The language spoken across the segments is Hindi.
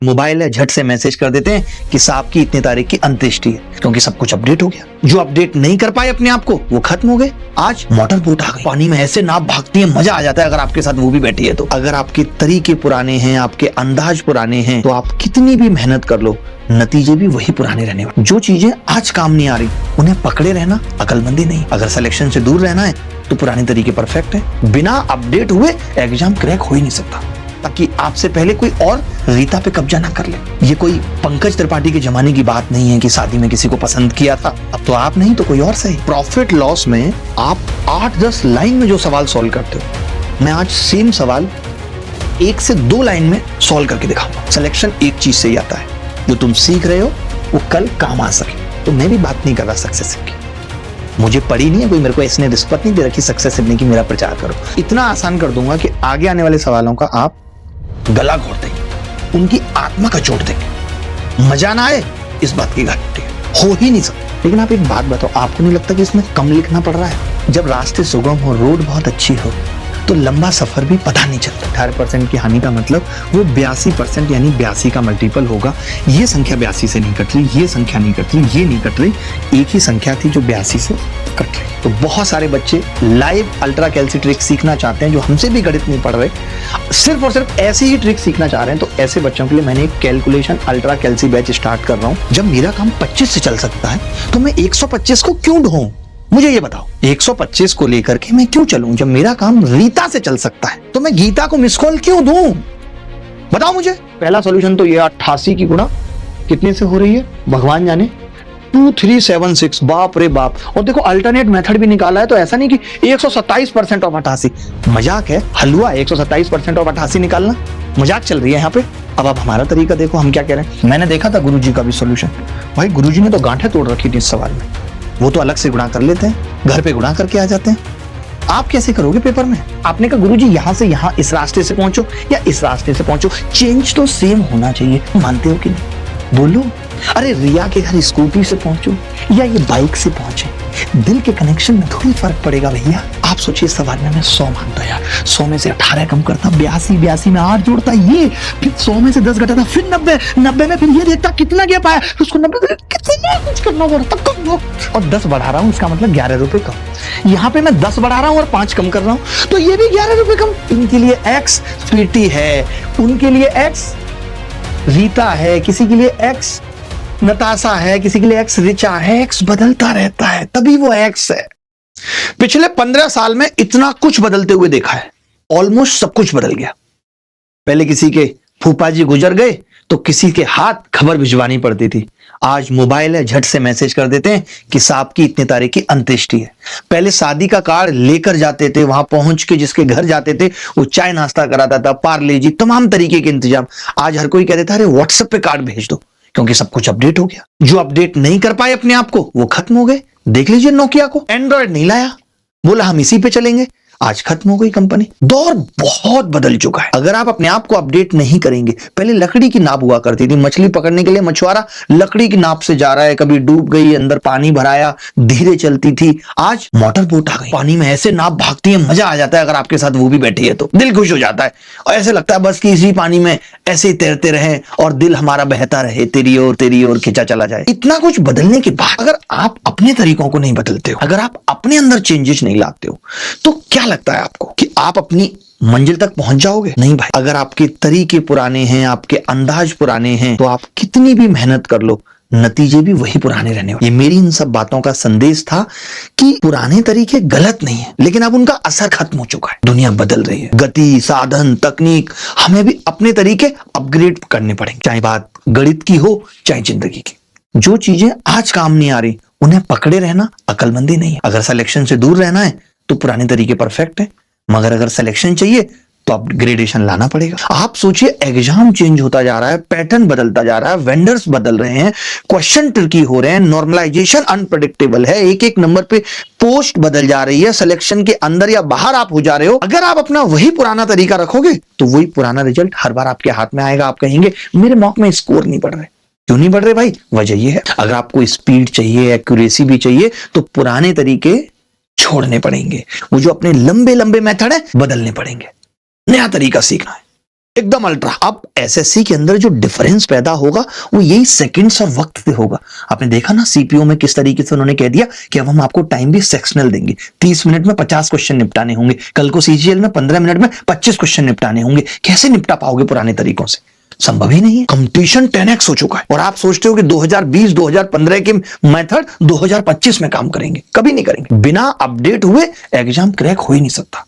मोबाइल है झट से मैसेज कर देते हैं कि साहब की इतनी तारीख की अंत्येष्टि है, क्योंकि सब कुछ अपडेट हो गया। जो अपडेट नहीं कर पाए अपने आप को वो खत्म हो गए। आज मोटर बोट आ गई, पानी में ऐसे नाव भागती है, मजा आ जाता है अगर आपके साथ वो भी बैठी है तो। अगर आपके तरीके पुराने हैं, आपके अंदाज पुराने हैं, तो आप कितनी भी मेहनत कर लो नतीजे भी वही पुराने रहने वाले। जो चीजें आज काम नहीं आ रही उन्हें पकड़े रहना अकलमंदी नहीं। अगर सिलेक्शन से दूर रहना है तो पुराने तरीके परफेक्ट है। बिना अपडेट हुए एग्जाम क्रैक हो ही नहीं सकता, ताकि आपसे पहले कोई और रीता पे कब्जा ना कर ले। ये कोई पंकज त्रिपाठी के जमाने की बात नहीं है कि शादी में किसी को पसंद किया था, अब तो आप नहीं तो कोई और सही। प्रॉफिट लॉस में आप 8-10 लाइन में जो सवाल सॉल्व करते हो, मैं आज सेम सवाल 1 से 2 लाइन में सॉल्व करके दिखाऊंगा। सिलेक्शन एक चीज से ही आता है, जो तुम सीख रहे हो वो कल काम आ सके। तो मैं भी बात नहीं कर रहा सक्सेस की, मुझे पड़ी नहीं है, कोई मेरे को इसने रिश्वत नहीं दे रखी सक्सेस सिवनी की मेरा प्रचार करो। इतना आसान कर दूंगा कि आगे आने वाले सवालों का आप गला घोट देंगे, उनकी आत्मा का चोट देंगे। मजा ना आए इस बात की गारंटी हो ही नहीं सकती। लेकिन आप एक बात बताओ, आपको नहीं लगता कि इसमें कम लिखना पड़ रहा है? जब रास्ते सुगम हो, रोड बहुत अच्छी हो, तो लंबा सफर भी पता नहीं चलता। 18% की हानि का मतलब वो 82% यानी 82 का मल्टीपल होगा। ये संख्या 82 से नहीं कट रही, ये संख्या नहीं कट रही, ये नहीं कट रही, एक ही संख्या थी जो 82 से कट रही। तो बहुत सारे बच्चे लाइव अल्ट्रा कैल्सी ट्रिक सीखना चाहते हैं, जो हमसे भी गणित नहीं पढ़ रहे, सिर्फ और सिर्फ ऐसी ही ट्रिक सीखना चाह रहे हैं। तो ऐसे बच्चों के लिए मैंने एक कैलकुलेशन अल्ट्रा कैल्सी बैच स्टार्ट कर रहा हूँ। जब मेरा काम 25 से चल सकता है तो मैं 125 को क्यों ढूंढूं? मुझे ये बताओ, 125 को लेकर के मैं क्यों चलूं? जब मेरा काम रीता से चल सकता है तो मैं गीता को मिस कॉल क्यों दूं? बताओ मुझे। पहला सॉल्यूशन तो ये 88 की गुणा कितने से हो रही है भगवान जाने, 2376। बाप रे बाप। और देखो अल्टरनेट मेथड भी निकाला है, तो ऐसा नहीं कि 127% ऑफ 88। मजाक है हलवा, 127% ऑफ 88 निकालना मजाक चल रही है यहाँ पे। अब हमारा तरीका देखो, हम क्या कह रहे हैं। मैंने देखा था गुरुजी का भी सॉल्यूशन, भाई गुरुजी ने तो गांठें तोड़ रखी थी इस सवाल में। वो तो अलग से गुणा कर लेते हैं, घर पे गुणा करके आ जाते हैं। आप कैसे करोगे पेपर में? आपने कहा गुरुजी यहां से यहां इस रास्ते से पहुंचो या इस रास्ते से पहुंचो, चेंज तो सेम होना चाहिए। मानते हो कि नहीं? बोलो। अरे रिया के घर स्कूटी से पहुंचो या ये बाइक से पहुंचे, दिल के कनेक्शन में थोड़ी फर्क पड़ेगा भैया। आप सोचिए सवाल में मैं 100 मानता यार, 100 में से 18 कम करता, 82 में 8 जोड़ता, ये फिर 100 में से 10 घटाता, फिर 90 में फिर ये देखता कितना गया पाया, उसको 90 कितना कुछ करना पड़ता, तब कम हो। और 10 बढ़ा रहा हूँ, इसका मतलब 11 रुपए कम। यहाँ पे मैं 10 बढ़ा रहा हूँ और 5 कम कर रहा हूँ, तो ये भी 11 रुपए कम। इनके लिए एक्स स्वीटी है, उनके लिए एक्स रीता है, किसी के लिए एक्स नताशा है, किसी के लिए एक्स रिचा है। एक्स बदलता रहता है, तभी वो एक्स है। पिछले 15 साल में इतना कुछ बदलते हुए देखा है, ऑलमोस्ट सब कुछ बदल गया। पहले किसी के फूफा जी गुजर गए तो किसी के हाथ खबर भिजवानी पड़ती थी, आज मोबाइल है झट से मैसेज कर देते हैं कि साहब की इतनी तारीख की अंत्येष्टि है। पहले शादी का कार्ड लेकर जाते थे, वहां पहुंच के जिसके घर जाते थे वो चाय नाश्ता कराता था, पार्ले जी, तमाम तरीके के इंतजाम। आज हर कोई कहता है अरे व्हाट्सएप पे कार्ड भेज दो, क्योंकि सब कुछ अपडेट हो गया। जो अपडेट नहीं कर पाए अपने आप को वो खत्म हो गए। देख लीजिए नोकिया को, एंड्रॉयड नहीं लाया, बोला हम इसी पे चलेंगे, आज खत्म हो गई कंपनी। दौर बहुत बदल चुका है। अगर आप अपने आप को अपडेट नहीं करेंगे, पहले लकड़ी की नाव हुआ करती थी, मछली पकड़ने के लिए मछुआरा लकड़ी की नाव से जा रहा है, कभी डूब गई, अंदर पानी भराया, धीरे चलती थी। आज मोटर बोट आ गई, पानी में ऐसे नाव भागती है, मजा आ जाता है अगर आपके साथ वो भी बैठी है तो। दिल खुश हो जाता है और ऐसे लगता है बस कि इसी पानी में ऐसे ही तैरते रहे और दिल हमारा बहता रहे, तेरी ओर खिंचा चला जाए। इतना कुछ बदलने के बाद अगर आप अपने तरीकों को नहीं बदलते हो, अगर आप अपने अंदर चेंजेस नहीं लाते हो, तो क्या लगता है आपको कि आप अपनी मंजिल तक पहुंच जाओगे? नहीं भाई। अगर आपके तरीके पुराने हैं, आपके अंदाज पुराने हैं, तो आप कितनी भी मेहनत कर लो नतीजे भी वही पुराने रहने वाले। ये मेरी इन सब बातों का संदेश था कि पुराने तरीके गलत नहीं है, लेकिन अब उनका असर खत्म हो चुका है। दुनिया बदल रही है, गति, साधन, तकनीक, हमें भी अपने तरीके अपग्रेड करने पड़ेंगे, चाहे बात गणित की हो चाहे जिंदगी की। जो चीजें आज काम नहीं आ रही उन्हें पकड़े रहना अकलमंदी नहीं है। अगर सिलेक्शन से दूर रहना है तो पुराने तरीके परफेक्ट है, मगर अगर सिलेक्शन चाहिए तो अपग्रेडेशन लाना पड़ेगा। आप सोचिए एग्जाम चेंज होता जा रहा है, पैटर्न बदलता जा रहा है, वेंडर्स बदल रहे हैं, क्वेश्चन ट्रिकी हो रहे हैं, नॉर्मलाइजेशन अनप्रेडिक्टेबल है, एक एक नंबर पे पोस्ट बदल जा रही है, सिलेक्शन के अंदर या बाहर आप हो जा रहे हो। अगर आप अपना वही पुराना तरीका रखोगे तो वही पुराना रिजल्ट हर बार आपके हाथ में आएगा। आप कहेंगे मेरे मॉक में स्कोर नहीं बढ़ रहे। क्यों नहीं बढ़ रहे भाई? वजह ये है, अगर आपको स्पीड चाहिए, एक्यूरेसी भी चाहिए, तो पुराने तरीके छोड़ने पड़ेंगे। वो जो अपने लंबे लंबे मेथड है बदलने पड़ेंगे, नया तरीका सीखना है। एकदम अल्ट्रा। अब एसएससी के अंदर जो डिफरेंस पैदा होगा वो यही सेकंड्स और वक्त से होगा। आपने देखा ना सीपीयू में किस तरीके से उन्होंने कह दिया कि अब हम आपको टाइम भी सेक्शनल देंगे, 30 मिनट में 50 क्वेश्चन निपटाने होंगे, कल को सीजीएल में 15 मिनट में 25 क्वेश्चन निपटाने होंगे। कैसे निपटा पाओगे पुराने तरीकों से? संभव ही नहीं है। कंपटीशन 10x हो चुका है और आप सोचते हो कि 2020 2015 के मेथड 2025 में काम करेंगे, कभी नहीं करेंगे। बिना अपडेट हुए एग्जाम क्रैक हो ही नहीं सकता।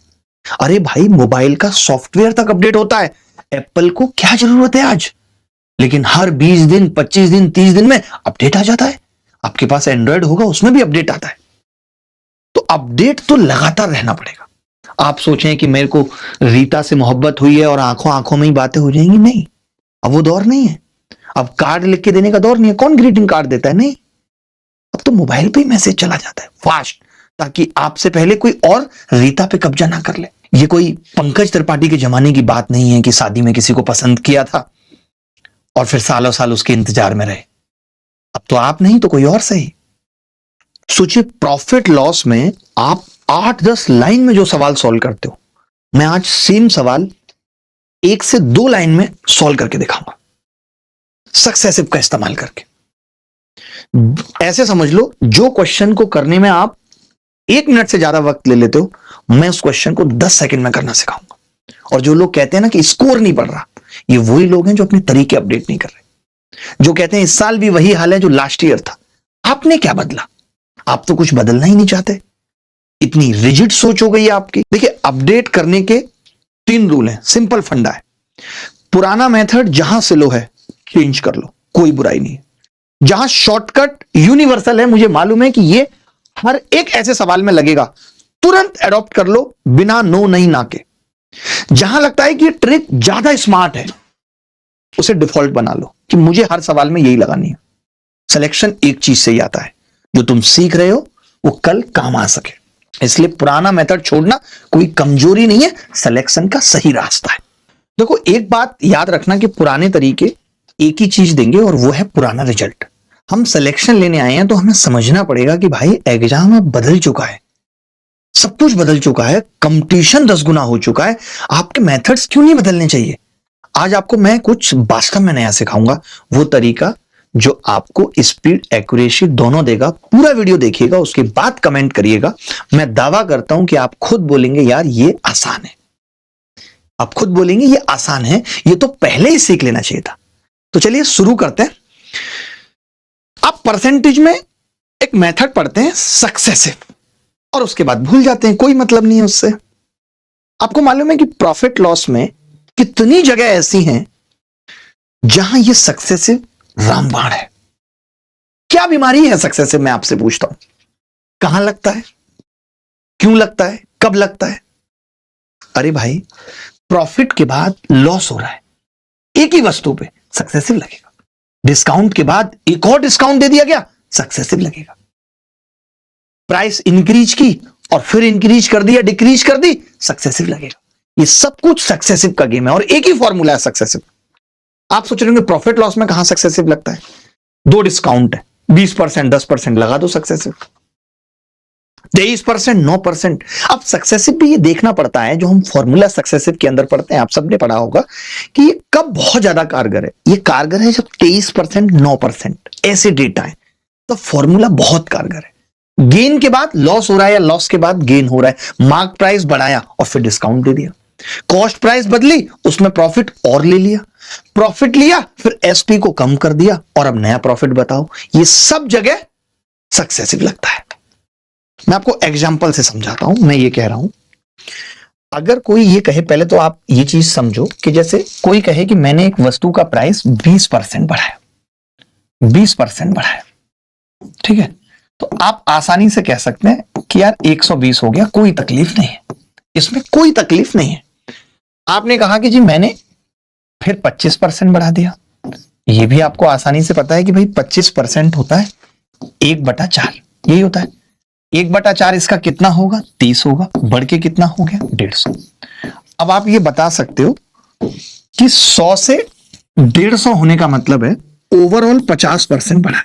अरे भाई, मोबाइल का सॉफ्टवेयर तक अपडेट होता है, एप्पल को क्या जरूरत है आज? लेकिन हर 20 दिन 25 दिन 30 दिन में अपडेट आ जाता है। आपके पास एंड्रॉयड होगा, उसमें भी अपडेट आता है। तो अपडेट तो लगातार रहना पड़ेगा। आप सोचें कि मेरे को रीता से मोहब्बत हुई है और आंखों आंखों में ही बातें हो जाएंगी, नहीं। अब वो दौर नहीं है। अब कार्ड लिख के देने का दौर नहीं है। कौन ग्रीटिंग कार्ड देता है? नहीं। अब तो मोबाइल पे ही मैसेज चला जाता है फास्ट, ताकि आपसे पहले कोई और रीता पे कब्जा ना कर ले। ये कोई पंकज त्रिपाठी के जमाने की बात नहीं है कि शादी में किसी को पसंद किया था और फिर सालों साल उसके इंतजार में रहे। अब तो आप नहीं तो कोई और सही। सोचिए, प्रॉफिट लॉस में आप 8-10 लाइन में जो सवाल सॉल्व करते हो, मैं आज सेम सवाल 1 से 2 लाइन में सॉल्व करके दिखाऊंगा, सक्सेसिव का इस्तेमाल करके। ऐसे समझ लो, जो क्वेश्चन को करने में आप 1 मिनट से ज्यादा वक्त ले लेते हो, मैं उस क्वेश्चन को 10 सेकंड में करना सिखाऊंगा। और जो लोग कहते हैं ना कि स्कोर नहीं बढ़ रहा, ये वही लोग हैं जो अपने तरीके अपडेट नहीं कर रहे, जो कहते हैं इस साल भी वही हाल है जो लास्ट ईयर था। आपने क्या बदला? आप तो कुछ बदलना ही नहीं चाहते। इतनी रिजिड सोच हो गई है आपकी। देखिए, अपडेट करने के 3 रूल हैं, सिंपल फंडा है। पुराना मेथड जहां से लो है चेंज कर लो, कोई बुराई नहीं है। जहां शॉर्टकट यूनिवर्सल है, मुझे मालूम है कि ये हर एक ऐसे सवाल में लगेगा, तुरंत एडॉप्ट कर लो, बिना नो नहीं ना के। जहां लगता है कि ये ट्रिक ज्यादा स्मार्ट है, उसे डिफॉल्ट बना लो कि मुझे हर सवाल में यही लगानी है। सिलेक्शन एक चीज से ही आता है, जो तुम सीख रहे हो वो कल काम आ सके। इसलिए पुराना मेथड छोड़ना कोई कमजोरी नहीं है, सिलेक्शन का सही रास्ता है। देखो, एक बात याद रखना कि पुराने तरीके एक ही चीज देंगे और वो है पुराना रिजल्ट। हम सिलेक्शन लेने आए हैं तो हमें समझना पड़ेगा कि भाई एग्जाम अब बदल चुका है, सब कुछ बदल चुका है, कंपटीशन 10 गुना हो चुका है। आपके मेथड्स क्यों नहीं बदलने चाहिए? आज आपको मैं कुछ वास्तव में नया सिखाऊंगा, वो तरीका जो आपको स्पीड एक्यूरेसी दोनों देगा। पूरा वीडियो देखिएगा, उसके बाद कमेंट करिएगा। मैं दावा करता हूं कि आप खुद बोलेंगे यार ये आसान है। आप खुद बोलेंगे ये आसान है, ये तो पहले ही सीख लेना चाहिए था। तो चलिए शुरू करते हैं। आप परसेंटेज में एक मेथड पढ़ते हैं सक्सेसिव, और उसके बाद भूल जाते हैं, कोई मतलब नहीं है उससे। आपको मालूम है कि प्रॉफिट लॉस में कितनी जगह ऐसी हैं जहां ये सक्सेसिव रामबाण है। क्या बीमारी है सक्सेसिव? मैं आपसे पूछता हूं, कहां लगता है, क्यों लगता है, कब लगता है? अरे भाई, प्रॉफिट के बाद लॉस हो रहा है एक ही वस्तु पे, सक्सेसिव लगेगा। डिस्काउंट के बाद एक और डिस्काउंट दे दिया गया, सक्सेसिव लगेगा। प्राइस इंक्रीज की और फिर इंक्रीज कर दिया, डिक्रीज कर दी, सक्सेसिव लगेगा। ये सब कुछ सक्सेसिव का गेम है और एक ही फॉर्मूला है सक्सेसिव। आप सोच रहे होंगे प्रॉफिट लॉस में कहां सक्सेसिव लगता है? 2 डिस्काउंट है, 20% 10% लगा दो, सक्सेसिव। 23% 9%। अब सक्सेसिव भी ये देखना पड़ता है, जो हम फॉर्मूला सक्सेसिव के अंदर पढ़ते हैं, आप सबने पढ़ा होगा कि ये कब बहुत ज्यादा कारगर है। ये कारगर है जब 23% 9% ऐसे डेटा है, तो फॉर्मूला बहुत कारगर है। गेन के बाद लॉस हो रहा है या लॉस के बाद गेन हो रहा है, मार्क प्राइस बढ़ाया और फिर डिस्काउंट दे दिया, कॉस्ट प्राइस बदली, उसमें प्रॉफिट और ले लिया, प्रॉफिट लिया फिर एसपी को कम कर दिया और अब नया प्रॉफिट बताओ, ये सब जगह सक्सेसिव लगता है। मैं आपको एग्जांपल से समझाता हूं। मैं ये कह रहा हूं, अगर कोई ये कहे, पहले तो आप ये चीज समझो कि जैसे कोई कहे कि मैंने एक वस्तु का प्राइस 20% बढ़ाया, 20% बढ़ाया, ठीक है, तो आप आसानी से कह सकते हैं कि यार 120 हो गया, कोई तकलीफ नहीं है, इसमें कोई तकलीफ नहीं है। आपने कहा कि जी मैंने फिर 25% बढ़ा दिया, ये भी आपको आसानी से पता है कि भाई 25% होता है 1/4, यही होता है। 1/4 इसका कितना होगा? 30 होगा, बढ़ के कितना हो गया? 150। अब आप ये बता सकते हो कि 100 से 150 होने का मतलब है ओवरऑल 50% बढ़ा।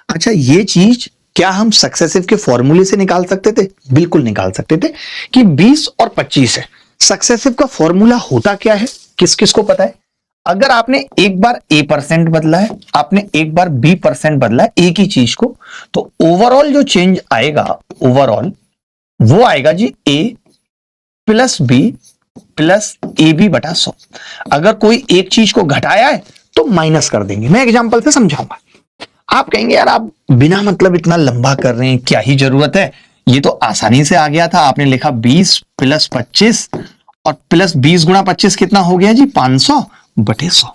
अच्छा, ये चीज क्या हम सक्सेसिव के फॉर्मूले से निकाल सकते थे? बिल्कुल निकाल सकते थे कि 20 और 25 है, सक्सेसिव का फॉर्मूला होता क्या है, किस किस को पता है? अगर आपने एक बार A% बदला है, आपने एक बार B% बदला है एक ही चीज को, तो ओवरऑल जो चेंज आएगा, ओवरऑल वो आएगा जी A plus B plus AB बटा 100। अगर कोई एक चीज को घटाया है तो माइनस कर देंगे। मैं एग्जांपल से समझाऊंगा। आप कहेंगे यार आप बिना मतलब इतना लंबा कर रहे हैं, क्या ही जरूरत है, ये तो आसानी से आ गया था। आपने लिखा 20 प्लस 25 और प्लस 20 गुणा 25 कितना हो गया जी 500 बटे 100।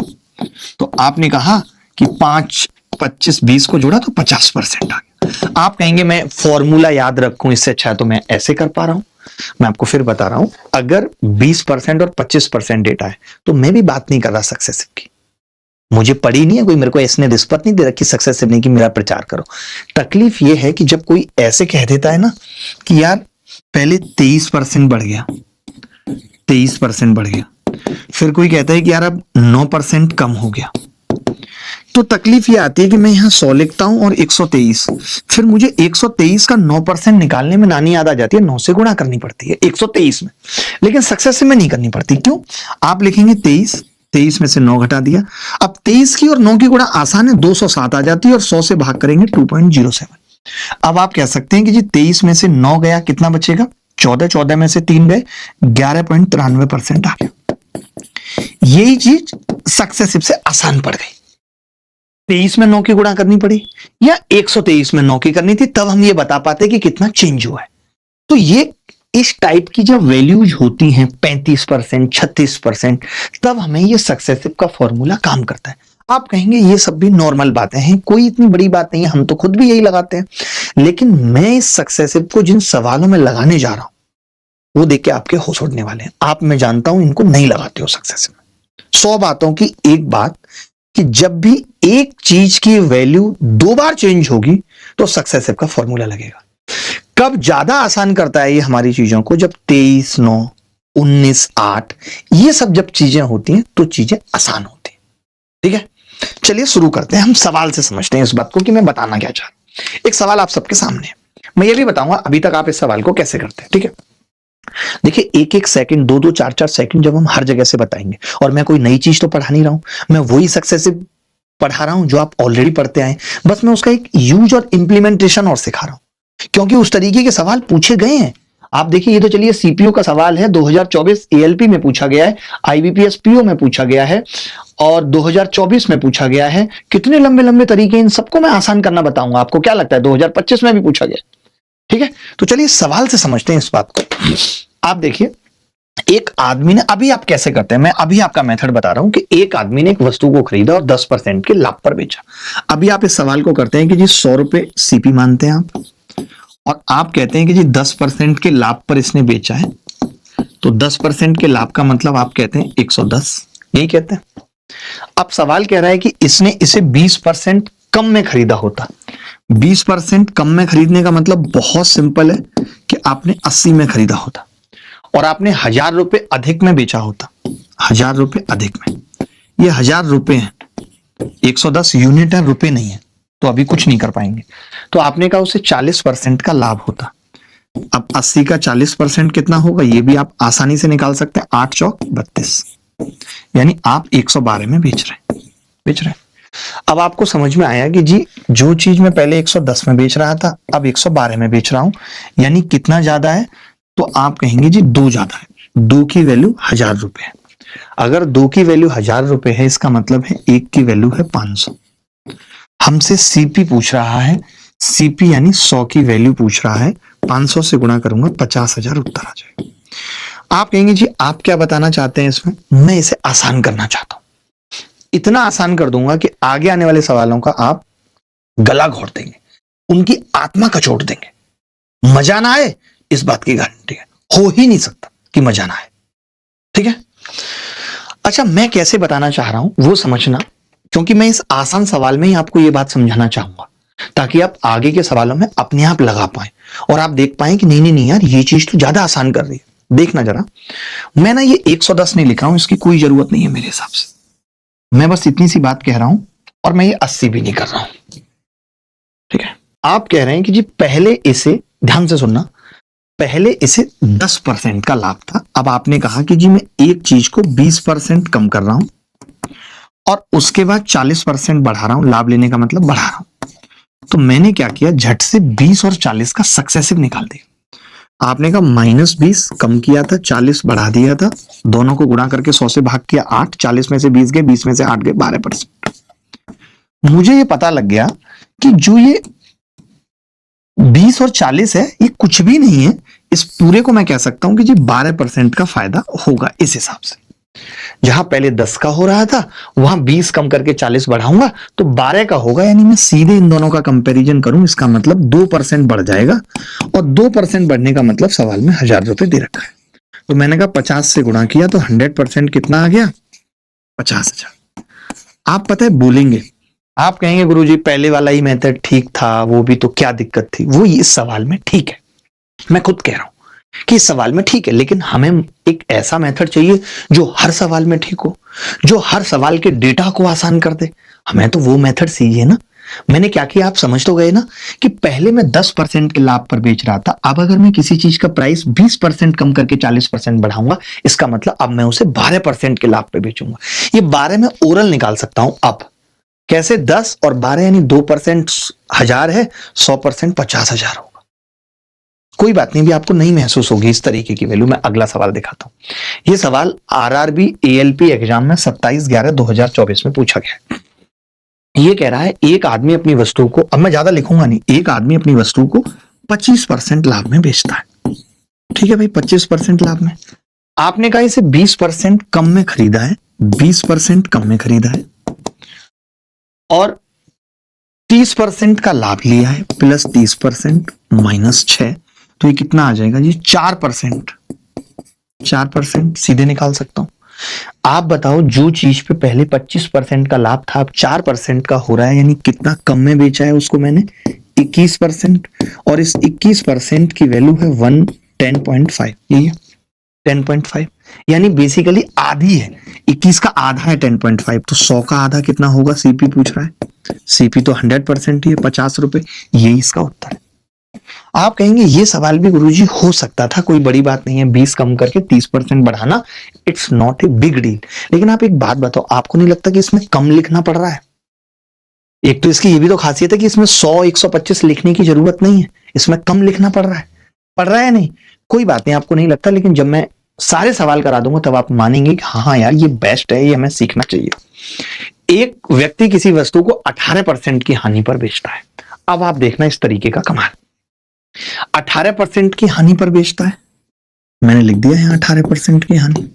तो आपने कहा कि 5 25 20 को जोड़ा तो 50% आ गया। आप कहेंगे मैं फॉर्मूला याद रखूं, इससे अच्छा तो मैं ऐसे कर पा रहा हूं। मैं आपको फिर बता रहा हूं, अगर 20% और 25% डेटा है तो मैं भी बात नहीं कर रहा सक्सेसिव की। मुझे पड़ी नहीं है, कोई मेरे को इसने रिश्वत नहीं दे रखी सक्सेसिव नहीं कि मेरा प्रचार करो। तकलीफ यह है कि जब कोई ऐसे कह देता है ना कि यार पहले 23% बढ़ गया, 23% बढ़ गया, फिर कोई कहता है कि यार अब 9% कम हो गया, तो तकलीफ ये आती है कि मैं यहां 100 लिखता हूं और 123, फिर मुझे 123 का 9% निकालने में नानी याद आ जाती है, 9 से गुणा करनी पड़ती है 123 में, लेकिन सक्सेसिव में नहीं करनी पड़ती। क्यों? आप लिखेंगे 23 में से 9 घटा दिया। अब 23 की और 9 की गुणा आसान है, 207 आ जाती है और 100 से भाग करेंगे 2.07। अब आप कह सकते हैं कि जी 23 में से 9 गया, कितना बचेगा 14, 14 में से 3 गए, 11.93% आ गया। यही चीज सक्सेसिव से आसान पड़ गई। 23 में 9 की गुणा करनी पड़ी या 123 में 9 की करनी थी, तब हम ये बता पाते कि कितना चेंज हुआ है। तो ये इस टाइप की जब वैल्यूज होती हैं 35%, 36%, तब हमें ये सक्सेसिव का फॉर्मूला काम करता है। आप कहेंगे ये सब भी नॉर्मल बातें हैं, कोई इतनी बड़ी बात नहीं है, हम तो खुद भी यही लगाते हैं। लेकिन मैं इस सक्सेसिव को जिन सवालों में लगाने जा रहा हूं वो देख के आपके होश उड़ने वाले हैं। आप, मैं जानता हूं, इनको नहीं लगाते हो सक्सेसिव में। 100 बातों की एक बात कि जब भी एक चीज की वैल्यू 2 बार चेंज होगी तो सक्सेसिव का फॉर्मूला लगेगा। कब ज्यादा आसान करता है ये हमारी चीजों को, जब 23/9, 19/8 ये सब जब चीजें होती हैं तो चीजें आसान होती हैं। ठीक है, चलिए शुरू करते हैं। हम सवाल से समझते हैं इस बात को कि मैं बताना क्या चाह रहा हूं। एक सवाल आप सबके सामने है, मैं ये भी बताऊंगा अभी तक आप इस सवाल को कैसे करते हैं। ठीक है, देखिए 1-1 सेकंड, 2-2, 4-4 सेकंड जब हम हर जगह से बताएंगे, और मैं कोई नई चीज तो पढ़ा नहीं रहा हूं, मैं वही सक्सेसिव पढ़ा रहा हूं जो आप ऑलरेडी पढ़ते आए, बस मैं उसका एक यूज और इंप्लीमेंटेशन और सिखा रहा हूं, क्योंकि उस तरीके के सवाल पूछे गए हैं। आप देखिए, ये तो चलिए सीपीयू का सवाल है, 2024 एएलपी में पूछा गया है, आईबीपीएस पीओ में पूछा गया है और 2024 में पूछा गया है। कितने लंबे लंबे तरीके, इन सबको मैं आसान करना बताऊंगा। आपको क्या लगता है 2025 में भी पूछा गया? ठीक है, तो चलिए सवाल से समझते हैं इस बात को। आप देखिए, एक आदमी ने, अभी आप कैसे करते हैं, मैं अभी आपका मेथड बता रहा हूं कि एक आदमी ने एक वस्तु को खरीदा और 10% के लाभ पर बेचा। अभी आप इस सवाल को करते हैं कि जी 100 रुपए सीपी मानते हैं आप, और आप कहते हैं कि जी 10% के लाभ पर इसने बेचा है, तो 10% के लाभ का मतलब आप कहते हैं 110, यही कहते हैं। अब सवाल कह रहा है कि इसने इसे 20% कम में खरीदा होता। 20% कम में खरीदने का मतलब बहुत सिंपल है कि आपने 80 में खरीदा होता और आपने 1000 रुपए अधिक में बेचा होता। 1000 रुपए अधिक में, ये 1000 रुपए हैं, 110 यूनिट है, रुपए नहीं है, तो अभी कुछ नहीं कर पाएंगे। तो आपने कहा उसे 40% का लाभ होता। अब 80 का 40% कितना होगा, ये भी आप आसानी से निकाल सकते हैं, 8 चौक 32, यानी आप 112 में बेच रहे हैं। अब आपको समझ में आया कि जी जो चीज मैं पहले 110 में बेच रहा था अब 112 में बेच रहा हूं, यानी कितना ज्यादा है, तो आप कहेंगे जी 2 ज्यादा है। 2 की वैल्यू 1000 रुपए है। अगर 2 की वैल्यू 1000 रुपए है, इसका मतलब है 1 की वैल्यू है 500। हमसे सीपी पूछ रहा है, सीपी यानी 100 की वैल्यू पूछ रहा है, 500 से गुणा करूंगा 50,000 उत्तर आ जाएगा। आप कहेंगे जी आप क्या बताना चाहते हैं इसमें? मैं इसे आसान करना चाहता हूं, इतना आसान कर दूंगा कि आगे आने वाले सवालों का आप गला घोट देंगे, उनकी आत्मा कचोट देंगे। मजा ना आए इस बात की गारंटी है, हो ही नहीं सकता कि मजा ना आए। ठीक है, अच्छा मैं कैसे बताना चाह रहा हूं वो समझना, क्योंकि मैं इस आसान सवाल में ही आपको ये बात समझाना चाहूंगा ताकि आप आगे के सवालों में अपने आप लगा पाए और आप देख पाए कि नहीं नहीं नहीं यार, ये चीज तो ज्यादा आसान कर रही है। देखना जरा, मैं ना ये 110 नहीं लिख रहा हूं, इसकी कोई जरूरत नहीं है मेरे हिसाब से। मैं बस इतनी सी बात कह रहा हूं और मैं ये 80 भी नहीं कर रहा हूं। ठीक है, आप कह रहे हैं कि जी पहले इसे, ध्यान से सुनना, पहले इसे 10% का लाभ था, अब आपने कहा कि जी मैं एक चीज को 20% कम कर रहा हूं और उसके बाद 40% बढ़ा रहा हूं। लाभ लेने का मतलब बढ़ा रहा हूं। तो मैंने क्या किया, झट से 20 और 40 का सक्सेसिव निकाल दिया। आपने कहा -20 कम किया था, 40 बढ़ा दिया था, दोनों को गुणा करके 100 से भाग किया 8, 40 में से 20 गए, 20 में से 8 गए, 12%। मुझे ये पता लग गया कि जो ये 20 और 40 है ये कुछ भी नहीं है, इस पूरे को मैं कह सकता हूं कि जी 12% का फायदा होगा। इस हिसाब से जहां पहले 10 का हो रहा था वहां 20 कम करके 40 बढ़ाऊंगा तो 12 का होगा, यानी मैं सीधे इन दोनों का कंपैरिजन करूं, इसका मतलब 2% बढ़ जाएगा और 2% बढ़ने का मतलब सवाल में 1000 रुपए दे रखा है। तो मैंने कहा 50 से गुणा किया तो 100% कितना आ गया, 50,000। आप पता है बोलेंगे, आप कहेंगे गुरुजी पहले वाला ही मेथड ठीक था, वो भी तो क्या दिक्कत थी। वो इस सवाल में ठीक है, मैं खुद कह रहा हूं कि इस सवाल में ठीक है, लेकिन हमें एक ऐसा मेथड चाहिए जो हर सवाल में ठीक हो, जो हर सवाल के डेटा को आसान कर दे। हमें तो वो मेथड चाहिए ना। मैंने क्या किया आप समझ तो गए ना कि पहले मैं 10% के लाभ पर बेच रहा था, अब अगर मैं किसी चीज का प्राइस 20% कम करके 40% बढ़ाऊंगा, इसका मतलब अब मैं उसे 12% के लाभ पे बेचूंगा। ये 12 में ओरल निकाल सकता हूं। अब कैसे, 10 और 12 यानी 2% 1000 है, 100% 50,000 होगा। कोई बात नहीं, भी आपको नहीं महसूस होगी इस तरीके की वैल्यू। मैं अगला सवाल दिखाता हूं। यह सवाल आरआरबी एएलपी एग्जाम में 27/11/2024 में पूछा गया है। ये कह रहा है एक आदमी अपनी वस्तु को, अब मैं ज्यादा लिखूंगा नहीं, एक आदमी अपनी वस्तु को 25% लाभ में बेचता है। ठीक है भाई, 25% लाभ में। आपने कहा इसे 20% कम में खरीदा है, 20% कम में खरीदा है और 30% का लाभ लिया है, प्लस 30% -6, तो ये कितना आ जाएगा जी, 4%। 4% सीधे निकाल सकता हूं। आप बताओ, जो चीज पे पहले 25% का लाभ था अब 4% का हो रहा है, यानी कितना कम में बेचा है उसको मैंने, 21%। और इस 21% की वैल्यू है 10.5, यही है 10.5, यानी बेसिकली आधी है। 21 का आधा है 10.5, तो 100 का आधा कितना होगा, सीपी पूछ रहा है। सीपी तो 100% ही है, 50 रुपए। यही इसका उत्तर है। आप कहेंगे ये सवाल भी गुरुजी हो सकता था, कोई बड़ी बात नहीं है, 20 कम करके 30% बढ़ाना, it's not a big deal. लेकिन आप एक बात बताओ, आपको नहीं लगता कि इसमें कम लिखना पड़ रहा है? एक तो इसकी ये भी तो खासियत है कि इसमें 100 125 लिखने की जरूरत नहीं है, इसमें कम लिखना पड़ रहा है नहीं, कोई बात नहीं, आपको नहीं लगता, लेकिन जब मैं सारे सवाल करा दूंगा तब आप मानेंगे कि हाँ यार ये बेस्ट है, ये हमें सीखना चाहिए। एक व्यक्ति किसी वस्तु को 18% की हानि पर बेचता है। अब आप देखना इस तरीके का कमाल, 18% की हानि पर बेचता है, मैंने लिख दिया है 18% की हानि।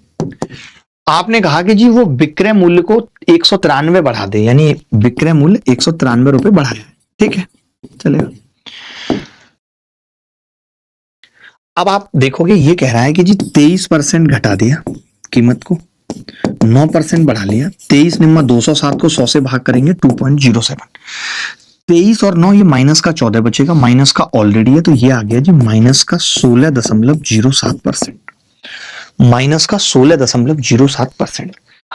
आपने कहा कि जी वो विक्रय मूल्य को 193 बढ़ा दे, यानी विक्रय मूल्य 193 रुपए बढ़ाया, ठीक है चलेगा। अब आप देखोगे ये कह रहा है कि जी 23% घटा दिया कीमत को, 9% बढ़ा लिया, 23 निम्मा 207 को 100 से भाग करेंगे 2.07, 23 और 9 ये माइनस का 14 बचेगा, माइनस का ऑलरेडी है तो ये आ गया जी माइनस का 16.07%, माइनस का 16.07%।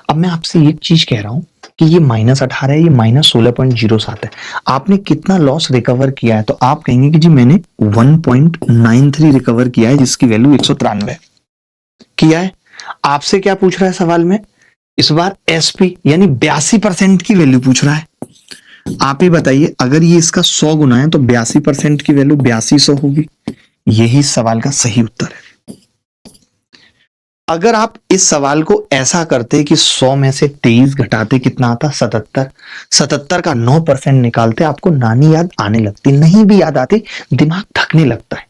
अब मैं आपसे एक चीज कह रहा हूं कि ये -18 है, ये -16.07 है, आपने कितना लॉस रिकवर किया है? तो आप कहेंगे कि जी मैंने 1.93 रिकवर किया है, जिसकी वैल्यू 193 किया है। आपसे क्या पूछ रहा है सवाल में इस बार, एसपी यानी 82% की वैल्यू पूछ रहा है। आप ही बताइए, अगर ये इसका 100 गुना है तो 82% की वैल्यू 8200 होगी। यही सवाल का सही उत्तर है। अगर आप इस सवाल को ऐसा करते कि 100 में से 23 घटाते कितना आता, 77, 77 का 9% निकालते, आपको नानी याद आने लगती, नहीं भी याद आती, दिमाग थकने लगता है।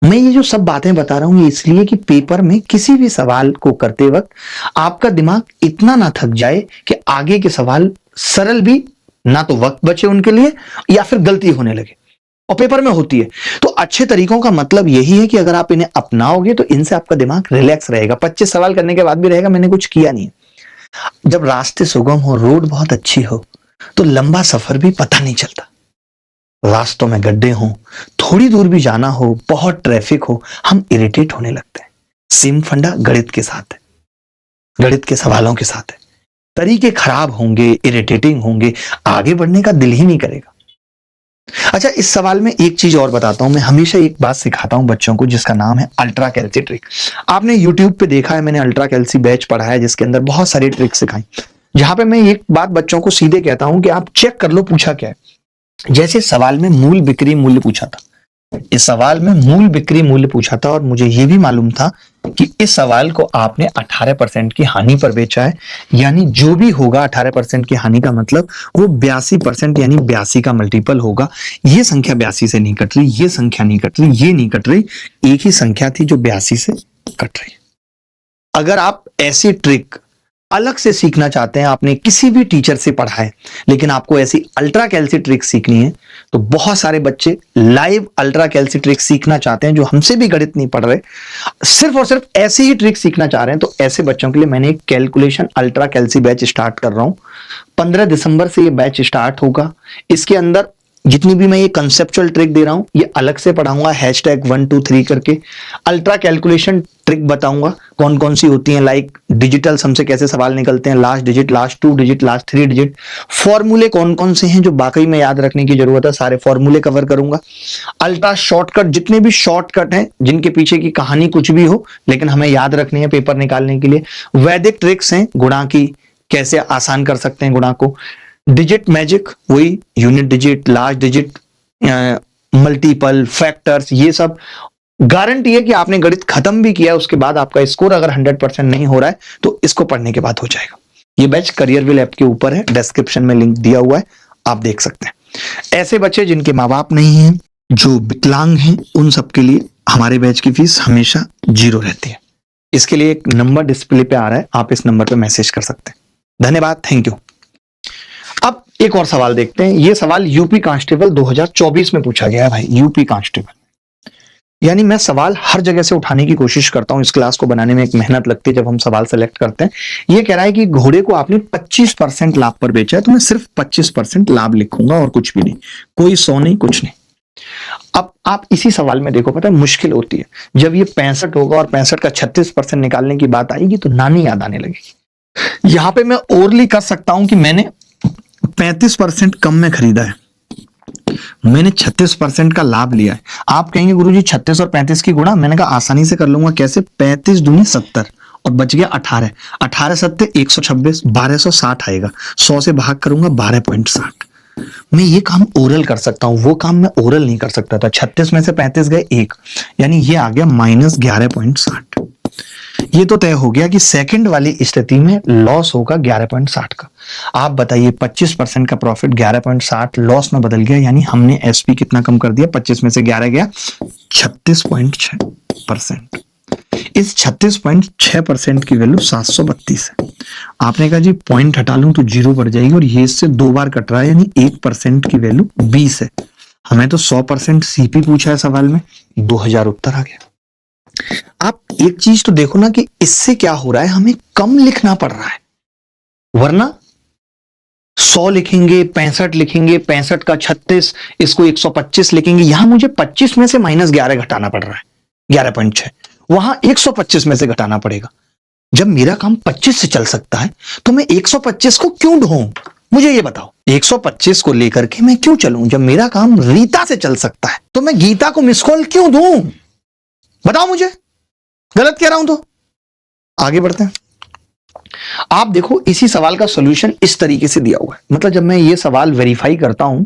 मैं ये जो सब बातें बता रहा हूं ये इसलिए कि पेपर में किसी भी सवाल को करते वक्त आपका दिमाग इतना ना थक जाए कि आगे के सवाल सरल भी ना तो वक्त बचे उनके लिए या फिर गलती होने लगे, और पेपर में होती है। तो अच्छे तरीकों का मतलब यही है कि अगर आप इन्हें अपनाओगे तो इनसे आपका दिमाग रिलैक्स रहेगा। 25 सवाल करने के बाद भी रहेगा मैंने कुछ किया नहीं। जब रास्ते सुगम हो, रोड बहुत अच्छी हो, तो लंबा सफर भी पता नहीं चलता। रास्तों में गड्ढे हो, थोड़ी दूर भी जाना हो, बहुत ट्रैफिक हो, हम इरिटेट होने लगते हैं। सेम फंडा गणित के साथ है, गणित के सवालों के साथ है। तरीके खराब होंगे, इरिटेटिंग होंगे, आगे बढ़ने का दिल ही नहीं करेगा। अच्छा, इस सवाल में एक चीज और बताता हूं। मैं हमेशा एक बात सिखाता हूं बच्चों को जिसका नाम है अल्ट्रा कैल्सी ट्रिक। आपने यूट्यूब पे देखा है, मैंने अल्ट्रा कैल्सी बैच पढ़ा है जिसके अंदर बहुत सारी ट्रिक सिखाई, जहां पे मैं एक बात बच्चों को सीधे कहता हूं कि आप चेक कर लो पूछा क्या है। जैसे सवाल में मूल बिक्री मूल्य पूछा था, इस सवाल में मूल बिक्री मूल्य पूछा था और मुझे यह भी मालूम था कि इस सवाल को आपने 18% की हानि पर बेचा है, यानी जो भी होगा 18% की हानि का मतलब वो 82% यानी 82 का मल्टीपल होगा। ये संख्या 82 से नहीं कट रही, ये संख्या नहीं कट रही, ये नहीं कट रही, एक ही संख्या थी जो 82 से कट रही। अगर आप ऐसी ट्रिक अलग से सीखना चाहते हैं, आपने किसी भी टीचर से पढ़ा है लेकिन आपको ऐसी अल्ट्रा कैल्सी ट्रिक सीखनी है, तो बहुत सारे बच्चे लाइव अल्ट्रा कैल्सी ट्रिक सीखना चाहते हैं जो हमसे भी गणित नहीं पढ़ रहे, सिर्फ और सिर्फ ऐसी ही ट्रिक सीखना चाह रहे हैं। तो ऐसे बच्चों के लिए मैंने एक कैलकुलेशन अल्ट्रा कैल्सी बैच स्टार्ट कर रहा हूं। 15 दिसंबर से ये बैच स्टार्ट होगा। इसके अंदर जितनी भी मैं ये कंसेप्चुअल ट्रिक दे रहा हूं ये अलग से पढ़ाऊंगा, #123 करके अल्ट्रा कैलकुलेशन ट्रिक बताऊंगा कौन कौन सी होती हैं, लाइक डिजिटल सम से कैसे सवाल निकलते हैं, last digit, last 2 digit, last 3 digit, फॉर्मूले कौन कौन से हैं जो वाकई में याद रखने की जरूरत है, सारे फॉर्मूले कवर करूंगा। अल्ट्रा शॉर्टकट, जितने भी शॉर्टकट हैं जिनके पीछे की कहानी कुछ भी हो लेकिन हमें याद रखनी है पेपर निकालने के लिए। वैदिक ट्रिक्स हैं, गुणा की कैसे आसान कर सकते हैं गुणा को, डिजिट मैजिक, वही unit digit, large digit, multiple, factors, ये सब। गारंटी है कि आपने गणित खत्म भी किया उसके बाद आपका स्कोर अगर 100% नहीं हो रहा है तो इसको पढ़ने के बाद हो जाएगा। ये बैच करियरविल ऐप के ऊपर है, डिस्क्रिप्शन में लिंक दिया हुआ है, आप देख सकते हैं। ऐसे बच्चे जिनके माँ बाप नहीं हैं, जो विकलांग हैं, उन सबके लिए हमारे बैच की फीस हमेशा 0 रहती है। इसके लिए एक नंबर डिस्प्ले पे आ रहा है, आप इस नंबर पे मैसेज कर सकते हैं। धन्यवाद, थैंक यू। अब एक और सवाल देखते हैं। यह सवाल यूपी कांस्टेबल 2024 में पूछा गया है भाई, यूपी कांस्टेबल। यानी मैं सवाल हर जगह से उठाने की कोशिश करता हूं, इस क्लास को बनाने में एक मेहनत लगती है जब हम सवाल सेलेक्ट करते हैं। यह कह रहा है कि घोड़े को आपने 25% लाभ पर बेचा है, तो मैं सिर्फ 25% लाभ लिखूंगा और कुछ भी नहीं, कोई 100 नहीं, कुछ नहीं। अब आप इसी सवाल में देखो, पता है मुश्किल होती है जब ये 65 होगा और 65 का 36% निकालने की बात आएगी तो नानी याद आने लगेगी। यहां पे मैं ओरली कर सकता हूं कि मैंने 35% कम में खरीदा है, मैंने 36% का लाभ लिया है। आप कहेंगे गुरुजी 36 और 35 की गुणा, मैंने कहा आसानी से कर लूंगा। कैसे? 35 दूनी 70 और बच गया 18, 18 सत्ते 126, 1260 आएगा। 100 से भाग करूंगा 12.60। मैं ये काम ओरल कर सकता हूं, वो काम मैं ओरल नहीं कर सकता था। 36 में से 35 गए 1, यानी ये आ गया -11.60। ये तो तय हो गया कि सेकंड वाली स्थिति में लॉस होगा 11.60 का। आप बताइए 25% का प्रॉफिट 11.60 लॉस में बदल गया, यानी हमने एसपी कितना कम कर दिया? 25 में से 11 गया 36.6%। इस 36.6% की वैल्यू 732 है। आपने कहा जी पॉइंट हटा लूं तो 0 बढ़ जाएगी, और ये इससे 2 बार कट रहा है, यानी 1% की वैल्यू 20 है। हमें तो 100% सीपी पूछा है सवाल में, 2000 उत्तर आ गया। आप एक चीज तो देखो ना कि इससे क्या हो रहा है, हमें कम लिखना पड़ रहा है, वरना 100 लिखेंगे, 65 लिखेंगे, 65 का 36, इसको 125 लिखेंगे। यहां मुझे 25 में से -11 घटाना पड़ रहा है, 11.6, वहां 125 में से घटाना पड़ेगा। जब मेरा काम 25 से चल सकता है तो मैं 125 को क्यों ढूंढूं? मुझे ये बताओ, 125 को लेकर के मैं क्यों चलूं? जब मेरा काम रीता से चल सकता है तो मैं गीता को मिस कॉल क्यों दूं? बताओ मुझे, गलत कह रहा हूं तो? आगे बढ़ते हैं। आप देखो इसी सवाल का सॉल्यूशन इस तरीके से दिया हुआ है। मतलब जब मैं ये सवाल वेरीफाई करता हूं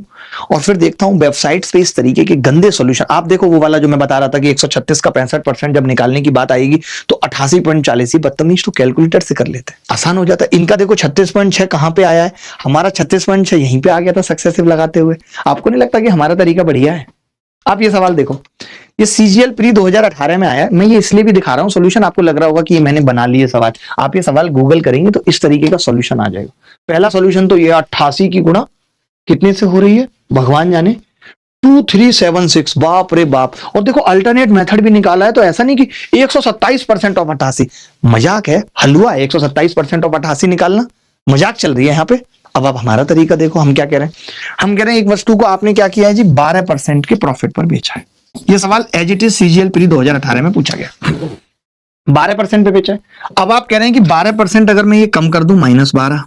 और फिर देखता हूं वेबसाइट्स पे इस तरीके के गंदे सॉल्यूशन, आप देखो वो वाला जो मैं बता रहा था कि 136 का 65% जब निकालने की बात आएगी तो 88.40, बदतमीज तो कैलकुलेटर से कर लेते हैं, आसान हो जाता है। इनका देखो 36.6 कहां पे आया है, हमारा 36.6 यहीं पे आ गया था सक्सेसिव लगाते हुए। आपको नहीं लगता कि हमारा तरीका बढ़िया है? आप ये सवाल देखो, ये सीजीएल प्री 2018 में आया। मैं ये इसलिए भी दिखा रहा हूं सॉल्यूशन, आपको लग रहा होगा कि ये मैंने बना लिए सवाल। आप ये सवाल गूगल करेंगे तो इस तरीके का सॉल्यूशन आ जाएगा। पहला सॉल्यूशन तो ये 88 की गुणा कितने से हो रही है भगवान जाने, 2376, बाप रे बाप। और देखो अल्टरनेट मेथड भी निकाला है, तो ऐसा नहीं कि 127% ऑफ 88, मजाक है, हलवा है 127% ऑफ 88 निकालना, मजाक चल रही है यहाँ पे। अब आप हमारा तरीका देखो, हम क्या कह रहे हैं, हम कह रहे हैं एक वस्तु को आपने क्या किया है जी, 12% के प्रॉफिट पर बेचा है। ये सवाल as it is CGL pre 2018 में पूछा गया, 12% पे बेचा है। अब आप कह रहे हैं कि 12% अगर मैं ये कम कर दूं -12,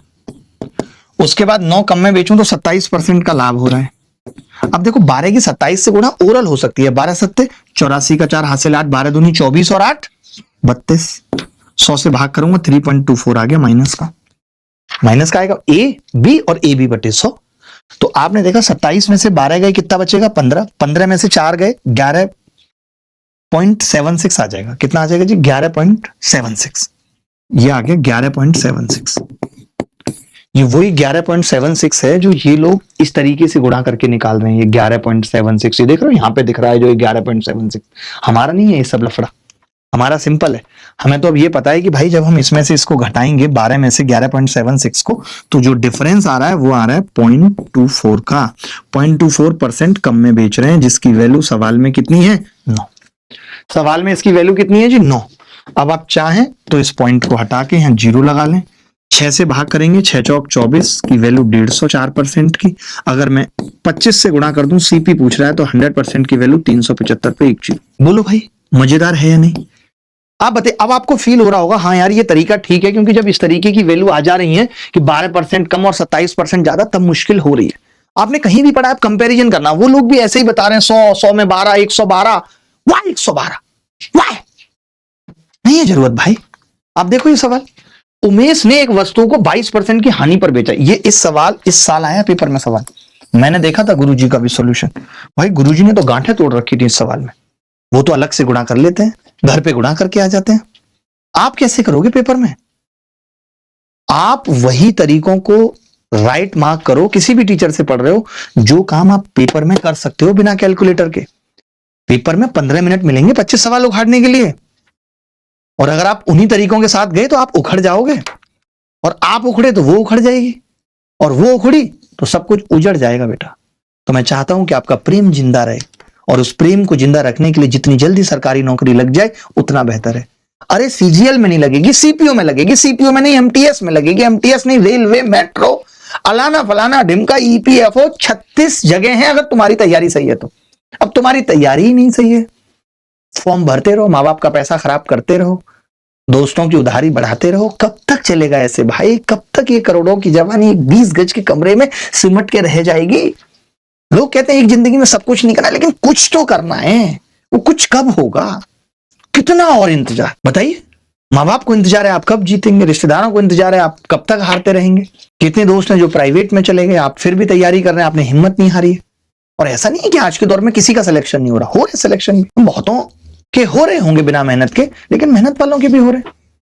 उसके बाद 9 कम में बेचूं तो 27% का लाभ हो रहा है। अब देखो 12 की 27 से गुणा ओरल हो सकती है। 12 सत्ते 84 का 4 हासिल 8, 12 दूनी 24 और 8 32। 100 से भाग करूंगा 3.24 आ गया माइनस का। माइनस का आएगा ए बी और ए बी बटे 100। तो आपने देखा 27 में से 12 गए कितना बचेगा 15। 15 में से 4 गए 11.76 आ जाएगा। कितना आ जाएगा जी 11.76। ये आ गया 11.76। ये वही 11.76 है जो ये लोग इस तरीके से गुणा करके निकाल रहे हैं। ये 11.76 ये देख रहे हो यहाँ पे दिख रहा है जो 11.76। हमारा नहीं है ये सब लफड़ा, हमारा सिंपल है। हमें तो अब ये पता है कि भाई जब हम इसमें से इसको घटाएंगे 12 में से 11.76 को, तो जो डिफरेंस आ रहा है वो आ रहा है 0.24 का। 0.24% कम में बेच रहे हैं, जिसकी वैल्यू सवाल में कितनी है 9। सवाल में इसकी वैल्यू कितनी है जी 9। अब आप चाहें तो इस पॉइंट को हटा के यहाँ 0 लगा लें। 6 से भाग करेंगे 6 चौक 24 की वैल्यू 150 की। अगर मैं 25 से गुणा कर दूं, सीपी पूछ रहा है, तो 100% की वैल्यू 375 पे 1 जीरो। बोलो भाई मजेदार है या नहीं? आप बताइए। अब आपको फील हो रहा होगा हाँ यार ये तरीका ठीक है, क्योंकि जब इस तरीके की वैल्यू आ जा रही है कि 12% कम और 27% ज्यादा, तब मुश्किल हो रही है। आपने कहीं भी पढ़ा, आप कंपैरिजन करना, वो लोग भी ऐसे ही बता रहे हैं 100 में 12 112 वाई 112 वाई नहीं है जरूरत भाई। आप देखो ये सवाल, उमेश ने एक वस्तु को 22% की हानि पर बेचा। ये इस सवाल इस साल आया पेपर में सवाल, मैंने देखा था गुरुजी का भी सॉल्यूशन। भाई गुरुजी ने तो गांठें तोड़ रखी थी इस सवाल में। वो तो अलग से गुणा कर लेते हैं, घर पे गुणा करके आ जाते हैं। आप कैसे करोगे पेपर में? आप वही तरीकों को राइट मार्क करो। किसी भी टीचर से पढ़ रहे हो, जो काम आप पेपर में कर सकते हो बिना कैलकुलेटर के। पेपर में 15 मिनट मिलेंगे 25 सवाल उखाड़ने के लिए, और अगर आप उन्हीं तरीकों के साथ गए तो आप उखड़ जाओगे, और आप उखड़े तो वो उखड़ जाएगी, और वो उखड़ी तो सब कुछ उजड़ जाएगा बेटा। तो मैं चाहता हूं कि आपका प्रेम जिंदा रहे, और उस प्रेम को जिंदा रखने के लिए जितनी जल्दी सरकारी नौकरी लग जाए उतना बेहतर है। अरे सीजीएल में नहीं लगेगी, सीपीओ में लगेगी, सीपीओ में नहीं एमटीएस में लगेगी, एमटीएस नहीं रेलवे, मेट्रो, अलाना फलाना ढिमका, ईपीएफओ, 36 जगह हैं अगर तुम्हारी तैयारी सही है तो। अब तुम्हारी तैयारी ही नहीं सही है, फॉर्म भरते रहो, माँ बाप का पैसा खराब करते रहो, दोस्तों की उधारी बढ़ाते रहो। कब तक चलेगा ऐसे भाई? कब तक ये करोड़ों की जवानी 20 गज के कमरे में सिमट के रह जाएगी? लोग कहते हैं एक जिंदगी में सब कुछ नहीं करना, लेकिन कुछ तो करना है। वो कुछ कब होगा? कितना और इंतजार? बताइए। माँ बाप को इंतजार है, आप कब जीतेंगे? रिश्तेदारों को इंतजार है, आप कब तक हारते रहेंगे? कितने दोस्त हैं जो प्राइवेट में चले गए, आप फिर भी तैयारी कर रहे हैं, आपने हिम्मत नहीं हारी है। और ऐसा नहीं है कि आज के दौर में किसी का सिलेक्शन नहीं हो रहा, हो रहे सिलेक्शन भी, बहुतों के हो रहे होंगे बिना मेहनत के, लेकिन मेहनत वालों के भी हो रहे।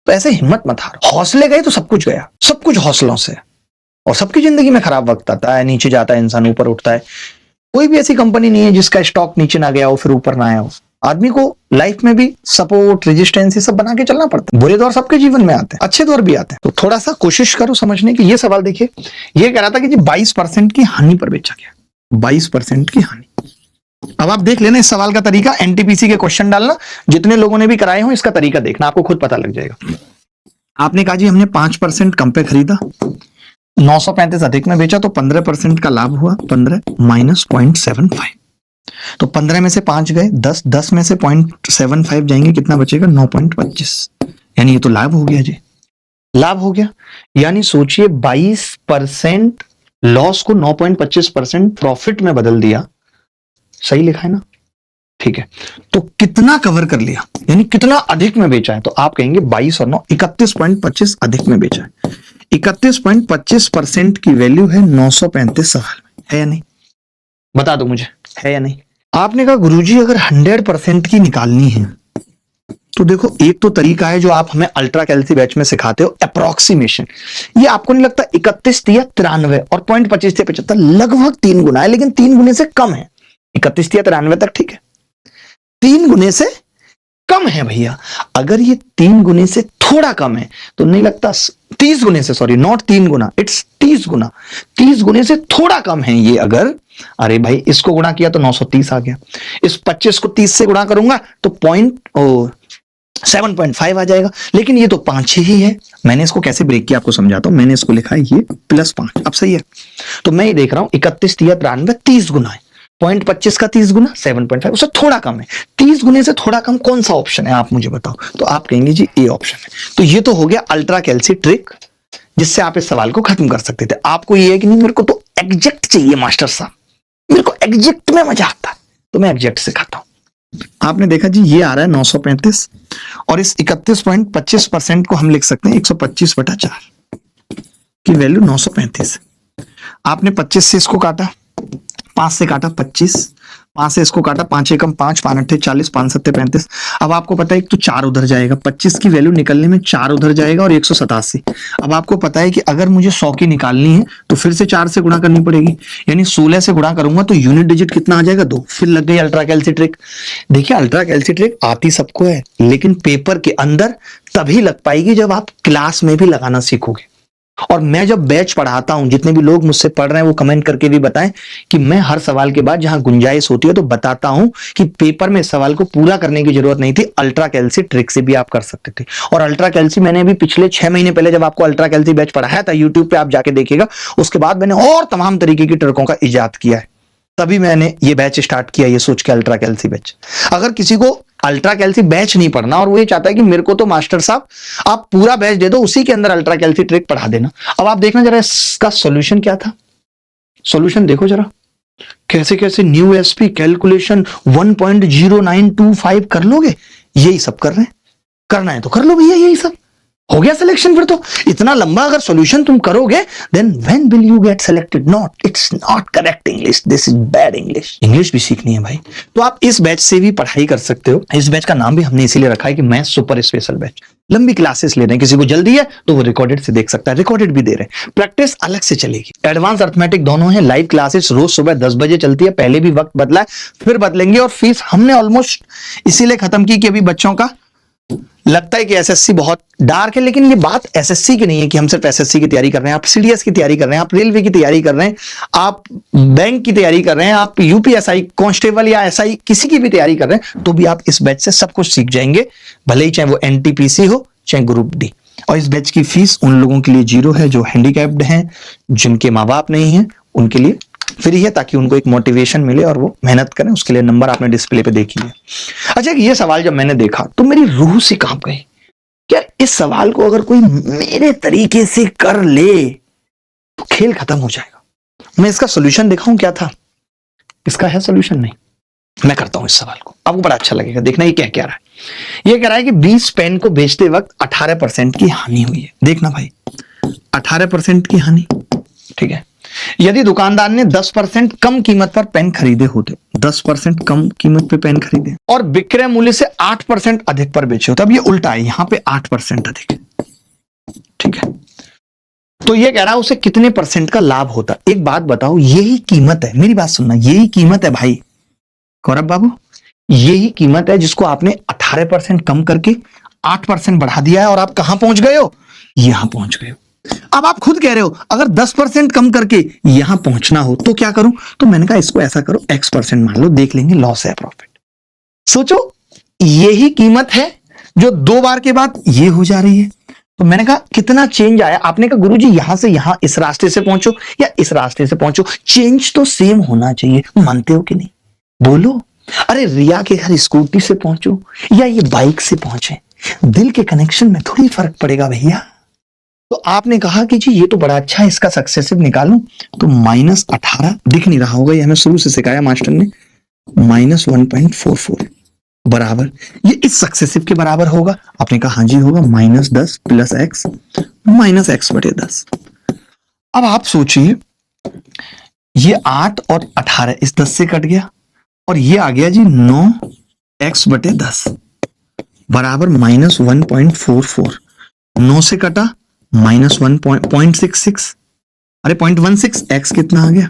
तो ऐसे हिम्मत मत हारो। हौसले गए तो सब कुछ गया, सब कुछ हौसलों से। और सबकी जिंदगी में खराब वक्त आता है, नीचे जाता है इंसान, ऊपर उठता है। कोई भी ऐसी कंपनी नहीं है जिसका स्टॉक नीचे ना गया हो फिर ऊपर ना आया हो। आदमी को लाइफ में भी सपोर्ट, रेजिस्टेंस ये सब बना के चलना पड़ता है। बुरे दौर सबके जीवन में आते हैं, अच्छे दौर भी आते हैं। तो थोड़ा सा कोशिश करो समझने की। ये सवाल देखिए, ये कह रहा था कि जी 22% की हानि पर बेचा गया, 22% की हानि। अब आप देख लेना इस सवाल का तरीका, एनटीपीसी के क्वेश्चन डालना, जितने लोगों ने भी कराए हो इसका तरीका देखना, आपको खुद पता लग जाएगा। आपने कहा जी हमने 5% कम पे खरीदा, 935 अधिक में बेचा, तो 15% का लाभ हुआ। 15 माइनस 0.75, तो 15 में से 5 गए 10, 10 में से 0.75 जाएंगे, कितना बचेगा 9.25। यानी ये तो लाभ हो गया जी, लाभ हो गया। यानी सोचिए 22% लॉस को 9.25% प्रॉफिट में बदल दिया। सही लिखा है ना? ठीक है। तो कितना कवर कर लिया, यानी कितना अधिक में बेचा है? तो आप कहेंगे 22 और 9 31.25 अधिक में बेचा है। 31.25% की वैल्यू है 935 सवाल में, है या नहीं? बता दो मुझे, है या नहीं? आपने कहा गुरुजी अगर 100% की निकालनी है तो देखो एक तो तरीका है जो आप हमें अल्ट्रा कैल्सी बैच में सिखाते हो, अप्रोक्सीमेशन। ये आपको नहीं लगता 31 या 93 और 0.25 से 75 लगभग 3 गुना है, लेकिन 3 गुने से कम है। 31 या 93 तक ठीक है, 3 गुने से कम है भैया। अगर ये 3 गुने से थोड़ा कम है तो नहीं लगता 30 गुने से, सॉरी नॉट 3 गुना, इट्स 30 गुना, 30 गुने से थोड़ा कम है ये। अगर अरे भाई इसको गुणा किया तो 930 आ गया, इस 25 को 30 से गुणा करूंगा तो 7.5 आ जाएगा, लेकिन ये तो 5 ही है। मैंने इसको कैसे ब्रेक किया आपको समझाता हूं। मैंने इसको लिखा है ये +5, अब सही है। तो मैं ये देख रहा हूं 31 या 93 30 गुना है, 0.25 का 30 गुना 7.5, उससे थोड़ा कम है। 30 गुने से थोड़ा कम कौन सा ऑप्शन है आप मुझे बताओ? तो आप कहेंगे जी ए ऑप्शन है। तो ये तो हो गया अल्ट्रा कैल्सी ट्रिक, जिससे आप इस सवाल को खत्म कर सकते थे। आपको ये है कि नहीं मेरे को तो एग्जैक्ट चाहिए मास्टर साहब, मेरे को एग्जैक्ट में मजा आता है तो मैं एग्जैक्ट से खाता हूं। आपने देखा जी, ये आ रहा है 935 और इस 31.25% को हम लिख सकते हैं 125/4 की वैल्यू 935। आपने 25 से इसको काटा, 5 से काटा 25, 5 से इसको काटा, 5 एकम 5, 5 अट्ठे 40, 5 सत्ते 35। अब आपको पता है एक तो 4 उधर जाएगा, 25 की वैल्यू निकलने में 4 उधर जाएगा और 187। अब आपको पता है कि अगर मुझे 100 की निकालनी है तो फिर से 4 से गुणा करनी पड़ेगी, यानी 16 से गुणा करूंगा तो यूनिट डिजिट कितना आ जाएगा 2। फिर लग गई अल्ट्रा कैलसी ट्रिक। देखिए अल्ट्रा कैलसी ट्रिक आती सबको है, लेकिन पेपर के अंदर तभी लग पाएगी जब आप क्लास में भी लगाना सीखोगे। और मैं जब बैच पढ़ाता हूं, जितने भी लोग मुझसे पढ़ रहे हैं वो कमेंट करके भी बताएं कि मैं हर सवाल के बाद जहां गुंजाइश होती है तो बताता हूं कि पेपर में सवाल को पूरा करने की जरूरत नहीं थी, अल्ट्रा कैलसी ट्रिक से भी आप कर सकते थे। और अल्ट्रा कैलसी मैंने अभी पिछले 6 महीने पहले जब आपको अल्ट्रा कैलसी बैच पढ़ाया था, यूट्यूब पे आप जाके देखिएगा, उसके बाद मैंने और तमाम तरीके की ट्रिकों का इजाद किया है। तभी मैंने ये बैच स्टार्ट किया, ये सोच के अल्ट्रा कैलसी बैच। अगर किसी को अल्ट्रा कैलसी बैच नहीं पढ़ना और वो ये चाहता है कि मेरे को तो मास्टर साहब आप पूरा बैच दे दो, उसी के अंदर अल्ट्रा कैलसी ट्रिक पढ़ा देना। अब आप देखना जरा इसका सॉल्यूशन क्या था। सॉल्यूशन देखो जरा, कैसे कैसे न्यू एसपी कैलकुलेशन 1.0925 कर लोगे, यही सब कर रहे हैं। करना है तो कर लो भैया, यही सब हो गया सिलेक्शन। फिर तो इतना लंबा अगर सॉल्यूशन तुम करोगे, then when will you get selected? Not, it's not correct English, this is bad English. English भी सीखनी है भाई, तो आप इस बैच से भी पढ़ाई कर सकते हो। इस बैच का नाम भी हमने इसीलिए रखा है कि मैथ सुपर स्पेशल बैच। लंबी क्लासेस ले रहे हैं, किसी को जल्दी है तो वो रिकॉर्डेड से देख सकता है, रिकॉर्डेड भी दे रहे हैं, प्रैक्टिस अलग से चलेगी। एडवांस अर्थमेटिक दोनों है, लाइव क्लासेस रोज सुबह 10 बजे चलती है। पहले भी वक्त बदला है, फिर बदलेंगे। और फीस हमने ऑलमोस्ट इसीलिए खत्म की कि अभी बच्चों का लगता है कि एसएससी बहुत डार्क है, लेकिन ये बात एसएससी की नहीं है कि हम सिर्फ एसएससी की तैयारी कर रहे हैं। आप सीडीएस की तैयारी कर रहे हैं, आप रेलवे की तैयारी कर रहे हैं, आप बैंक की तैयारी कर रहे हैं, आप यूपीएसआई कांस्टेबल या एसआई किसी की भी तैयारी कर रहे हैं, तो भी आप इस बैच से सब कुछ सीख जाएंगे, भले ही चाहे वो एनटीपीसी हो चाहे ग्रुप डी। और इस बैच की फीस उन लोगों के लिए 0 है जो हैंडीकैप्ड हैं, जिनके माँ बाप नहीं है, उनके लिए फ्री है, ताकि उनको एक मोटिवेशन मिले और वो मेहनत करें। उसके लिए नंबर आपने डिस्प्ले पे देखी है। अच्छा, ये सवाल जब मैंने देखा तो मेरी रूह से कांप गई। क्या इस सवाल को अगर कोई मेरे तरीके से कर ले तो खेल खत्म हो जाएगा। मैं इसका सॉल्यूशन दिखाऊं क्या था, इसका है सॉल्यूशन? नहीं, मैं करता हूं इस सवाल को, आपको बड़ा अच्छा लगेगा। देखना ये क्या कह रहा है। ये कह रहा है कि 20 पेन को बेचते वक्त 18% की हानि हुई है। देखना भाई, 18% की हानि, ठीक है। यदि दुकानदार ने 10% कम कीमत पर पेन खरीदे होते, 10% कम कीमत पे पेन खरीदे और विक्रय मूल्य से 8% अधिक पर बेचे होते। अब ये उल्टा है, यहां पे 8% अधिक है, ठीक है। तो ये कह रहा है उसे कितने परसेंट का लाभ होता। एक बात बताओ, यही कीमत है, मेरी बात सुनना, यही कीमत है भाई गौरव बाबू, यही कीमत है जिसको आपने 18% कम करके 8% बढ़ा दिया है और आप कहां पहुंच गए हो? यहां पहुंच गए हो। अब आप खुद कह रहे हो अगर 10% कम करके यहां पहुंचना हो तो क्या करूं? तो मैंने कहा इसको ऐसा करो, X% मान लो, देख लेंगे लॉस है प्रॉफिट। सोचो, यही कीमत है जो 2 बार के बाद ये हो जा रही है। तो मैंने कहा कितना चेंज आया? आपने कहा गुरुजी यहां से यहां इस रास्ते से पहुंचो या इस रास्ते से पहुंचो, चेंज तो सेम होना चाहिए। मानते हो कि नहीं? बोलो। अरे रिया के घर स्कूटी से पहुंचो या ये बाइक से पहुंचे, दिल के कनेक्शन में थोड़ी फर्क पड़ेगा भैया। तो आपने कहा कि जी ये तो बड़ा अच्छा है, इसका सक्सेसिव निकालूं, तो -18 दिख नहीं रहा होगा, ये हमें शुरू से सिखाया मास्टर ने, -1.44 बराबर, ये इस सक्सेसिव के बराबर होगा। आपने कहा हाँ जी होगा, -10 + x -x/10। अब आप सोचिए, ये 8 और 18 इस 10 से कट गया और ये आ गया जी 9x/10 बराबर -1.44। 9 से कटा -1.66, अरे 0.16, x कितना आ गया?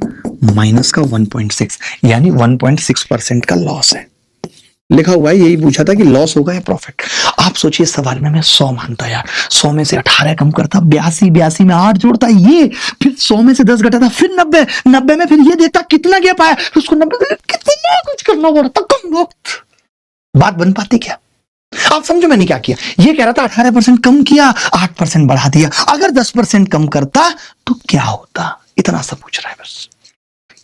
माइनस का 1.6, यानी 1.6% का लॉस है। लिखा हुआ है, यही पूछा था कि लॉस होगा या प्रॉफिट। आप सोचिए सवाल में मैं 100 मानता यार, 100 में से 18 कम करता, 82 में 8 जोड़ता, ये फिर 100 में से 10 घटाता, फिर 90 में फिर ये देता, कितना गैप आया, फिर उसको 90 कितना कुछ करना पड़ता, कम वक्त। बात बन पाती क्या? आप समझो मैंने क्या किया। ये कह रहा था 18% कम किया, 8% बढ़ा दिया। अगर 10% कम करता तो क्या होता, इतना सा पूछ रहा है बस।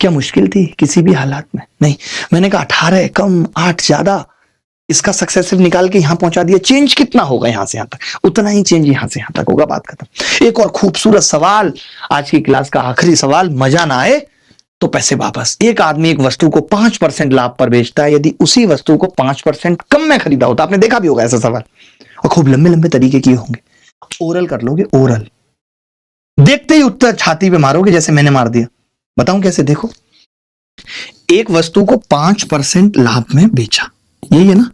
क्या मुश्किल थी किसी भी हालात में? नहीं। मैंने कहा 18 कम 8 ज्यादा, इसका सक्सेसिव निकाल के यहां पहुंचा दिया। चेंज कितना होगा यहां से यहां तक, उतना ही चेंज यहां से यहां तक होगा, बात खत्म। एक और खूबसूरत सवाल, आज की क्लास का आखिरी सवाल, मजा ना आए तो पैसे वापस। एक आदमी एक वस्तु को 5% लाभ पर बेचता है, यदि उसी वस्तु को 5% कम में खरीदा होता, आपने देखा भी होगा ऐसा सवाल, और खूब लंबे लंबे तरीके किए होंगे। ओरल कर लोगे, ओरल, देखते ही उत्तर छाती पे मारोगे जैसे मैंने मार दिया। बताऊं कैसे? देखो, एक वस्तु को 5% लाभ में बेचा, यही है ना,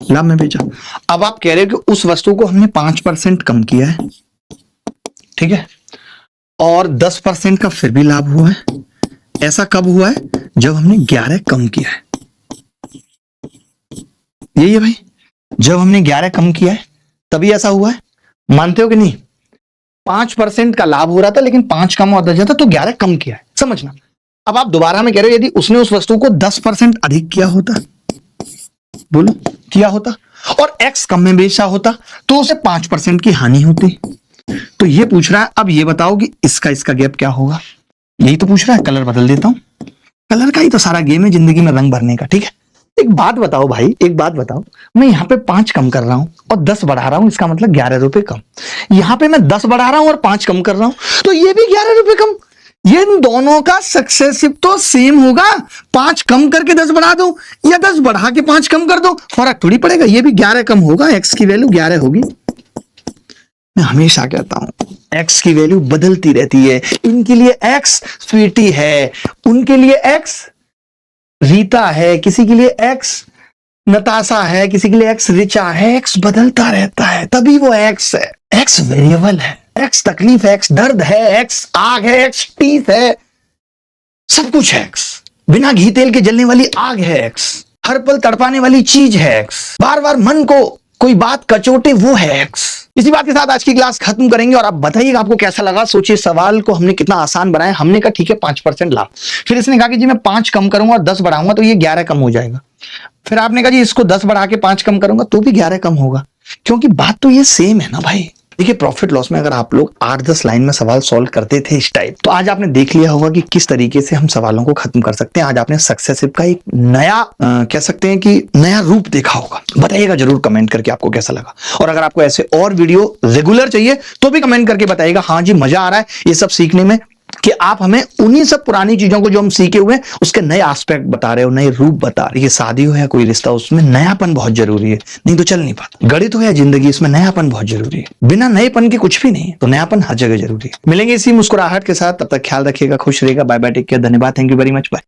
लाभ में बेचा। अब आप कह रहे हो कि उस वस्तु को हमने 5% कम किया है, ठीक है, और 10% का फिर भी लाभ हुआ है। ऐसा कब हुआ है? जब हमने 11 कम किया है। यही है भाई, जब हमने 11 कम किया है तभी ऐसा हुआ है। मानते हो कि नहीं? 5% का लाभ हो रहा था लेकिन 5 कम और 10 था तो 11 कम किया है, समझना। अब आप दोबारा में कह रहे हो यदि उसने उस वस्तु को 10% अधिक किया होता, बोलो किया होता, और x कम में बेचा होता तो उसे 5% की हानि होती। तो ये पूछ रहा है, अब ये बताओ कि इसका गैप क्या होगा। यही तो पूछ रहा है। कलर बदल देता हूं, कलर का ही तो सारा गेम है जिंदगी में रंग भरने का, ठीक है। एक बात बताओ भाई, एक बात बताओ, मैं यहाँ पे 5 कम कर रहा हूं और 10 बढ़ा रहा हूं, इसका मतलब 11 रुपए कम। यहाँ पे मैं 10 बढ़ा रहा हूं और 5 कम कर रहा हूं, तो ये भी 11 रुपए कम। ये इन दोनों का सक्सेसिव तो सेम होगा। 5 कम करके 10 बढ़ा दो या 10 बढ़ा के 5 कम कर दो, फर्क थोड़ी पड़ेगा। ये भी 11 कम होगा, एक्स की वैल्यू 11 होगी। मैं हमेशा कहता हूं एक्स की वैल्यू बदलती रहती है। इनके लिए एक्स स्वीटी है, उनके लिए एक्स रीता है, किसी के लिए एक्स नताशा है, किसी के लिए एक्स रिचा है। एक्स बदलता रहता है, तभी वो एक्स है। एक्स वेरिएबल है, एक्स तकलीफ है, एक्स दर्द है, एक्स आग है, एक्स टीस है, सब कुछ है एक्स। बिना घी तेल के जलने वाली आग है एक्स, हर पल तड़पाने वाली चीज है एक्स, बार बार मन को कोई बात कचोटे वो है एक्स। इसी बात के साथ आज की क्लास खत्म करेंगे और आप बताइएगा आपको कैसा लगा। सोचिए सवाल को हमने कितना आसान बनाया। हमने कहा ठीक है 5% लाभ, फिर इसने कहा कि जी मैं 5 कम करूंगा और 10 बढ़ाऊंगा तो ये 11 कम हो जाएगा। फिर आपने कहा जी इसको 10 बढ़ा के 5 कम करूंगा तो भी 11 कम होगा, क्योंकि बात तो ये सेम है ना भाई। देखिए प्रॉफिट लॉस में अगर आप लोग 8-10 लाइन में सवाल सॉल्व करते थे इस टाइप, तो आज आपने देख लिया होगा कि किस तरीके से हम सवालों को खत्म कर सकते हैं। आज आपने सक्सेसिव का एक नया कह सकते हैं कि नया रूप देखा होगा। बताइएगा जरूर कमेंट करके आपको कैसा लगा, और अगर आपको ऐसे और वीडियो रेगुलर चाहिए तो भी कमेंट करके बताइएगा। हाँ जी मजा आ रहा है ये सब सीखने में, कि आप हमें उन्हीं सब पुरानी चीजों को जो हम सीखे हुए हैं उसके नए एस्पेक्ट बता रहे हो, नए रूप बता रहे हो। ये शादी हो या कोई रिश्ता, उसमें नयापन बहुत जरूरी है, नहीं तो चल नहीं पाता। गणित हो या जिंदगी, इसमें नयापन बहुत जरूरी है। बिना नएपन के कुछ भी नहीं है, तो नयापन हर जगह जरूरी है। मिलेंगे इसी मुस्कुराहट के साथ, तब तक ख्याल रखिएगा, खुश रहिएगा। बाय बाय, टेक केयर, धन्यवाद, thank you very much, bye.